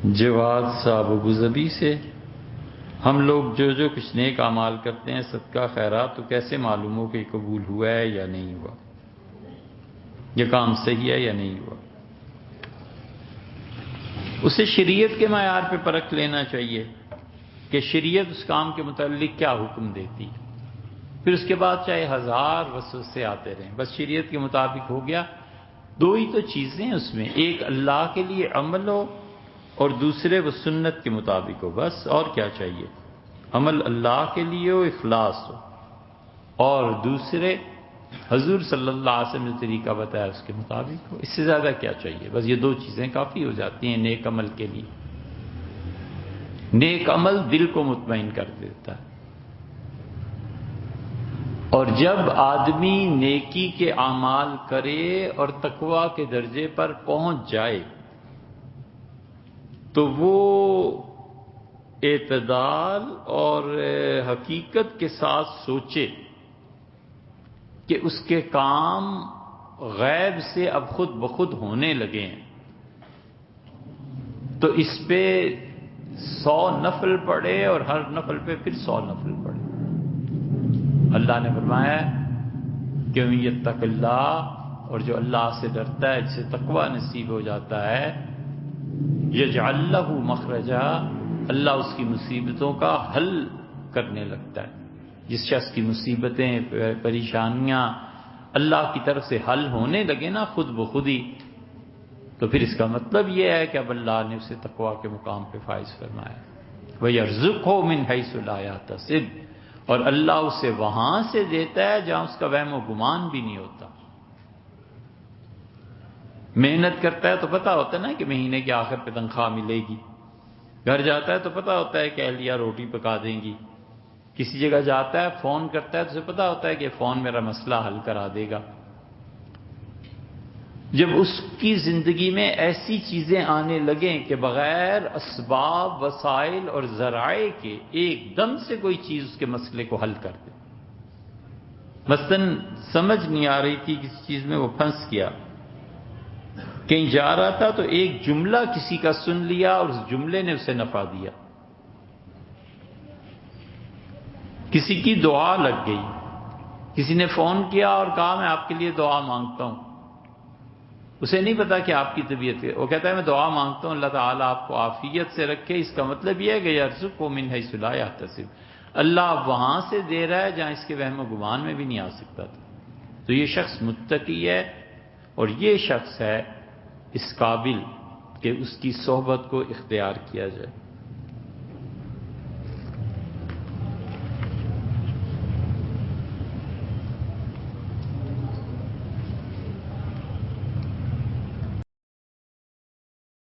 جواد صاحب ابوظبی سے، ہم لوگ جو کچھ نیک اعمال کرتے ہیں، صدقہ خیرات، تو کیسے معلوم ہو کہ قبول ہوا ہے یا نہیں ہوا، یہ کام صحیح ہے یا نہیں ہوا؟ اسے شریعت کے معیار پہ پرکھ لینا چاہیے کہ شریعت اس کام کے متعلق کیا حکم دیتی ہے، پھر اس کے بعد چاہے ہزار وسوسے آتے رہیں، بس شریعت کے مطابق ہو گیا۔ دو ہی تو چیزیں اس میں، ایک اللہ کے لیے عمل ہو اور دوسرے وہ سنت کے مطابق ہو، بس اور کیا چاہیے؟ عمل اللہ کے لیے ہو، اخلاص ہو، اور دوسرے حضور صلی اللہ علیہ وسلم نے طریقہ بتایا اس کے مطابق ہو، اس سے زیادہ کیا چاہیے؟ بس یہ دو چیزیں کافی ہو جاتی ہیں نیک عمل کے لیے۔ نیک عمل دل کو مطمئن کر دیتا ہے، اور جب آدمی نیکی کے اعمال کرے اور تقویٰ کے درجے پر پہنچ جائے تو وہ اعتدال اور حقیقت کے ساتھ سوچے کہ اس کے کام غیب سے اب خود بخود ہونے لگے ہیں، تو اس پہ 100 نفل پڑھے اور ہر نفل پہ پھر 100 نفل پڑھے۔ اللہ نے فرمایا کہ من یتق اللہ، اور جو اللہ سے ڈرتا ہے، جسے تقوی نصیب ہو جاتا ہے، یجعل لہ مخرجا، اللہ اس کی مصیبتوں کا حل کرنے لگتا ہے۔ جس شخص کی مصیبتیں، پریشانیاں اللہ کی طرف سے حل ہونے لگے نا خود بخود ہی، تو پھر اس کا مطلب یہ ہے کہ اب اللہ نے اسے تقوی کے مقام پہ فائز فرمایا۔ وَيَرْزُقْهُ مِنْ حَيْثُ لَا يَحْتَسِبُ، اور اللہ اسے وہاں سے دیتا ہے جہاں اس کا وہم و گمان بھی نہیں ہوتا۔ محنت کرتا ہے تو پتہ ہوتا ہے نا کہ مہینے کے آخر پہ تنخواہ ملے گی، گھر جاتا ہے تو پتہ ہوتا ہے کہ اہلیہ روٹی پکا دیں گی، کسی جگہ جاتا ہے فون کرتا ہے تو اسے پتہ ہوتا ہے کہ فون میرا مسئلہ حل کرا دے گا۔ جب اس کی زندگی میں ایسی چیزیں آنے لگیں کہ بغیر اسباب، وسائل اور ذرائع کے ایک دم سے کوئی چیز اس کے مسئلے کو حل کر دے، مثلاً سمجھ نہیں آ رہی تھی کسی چیز میں، وہ پھنس گیا، کہیں جا رہا تھا تو ایک جملہ کسی کا سن لیا اور اس جملے نے اسے نفع دیا، کسی کی دعا لگ گئی، کسی نے فون کیا اور کہا میں آپ کے لیے دعا مانگتا ہوں، اسے نہیں پتا کہ آپ کی طبیعت ہے، وہ کہتا ہے میں دعا مانگتا ہوں اللہ تعالیٰ آپ کو عافیت سے رکھے، اس کا مطلب یہ ہے کہ یرزقہ من حیث لا یحتسب، اللہ وہاں سے دے رہا ہے جہاں اس کے وہم و گمان میں بھی نہیں آ سکتا تھا۔ تو یہ شخص متقی ہے، اور یہ شخص ہے اس قابل کہ اس کی صحبت کو اختیار کیا جائے۔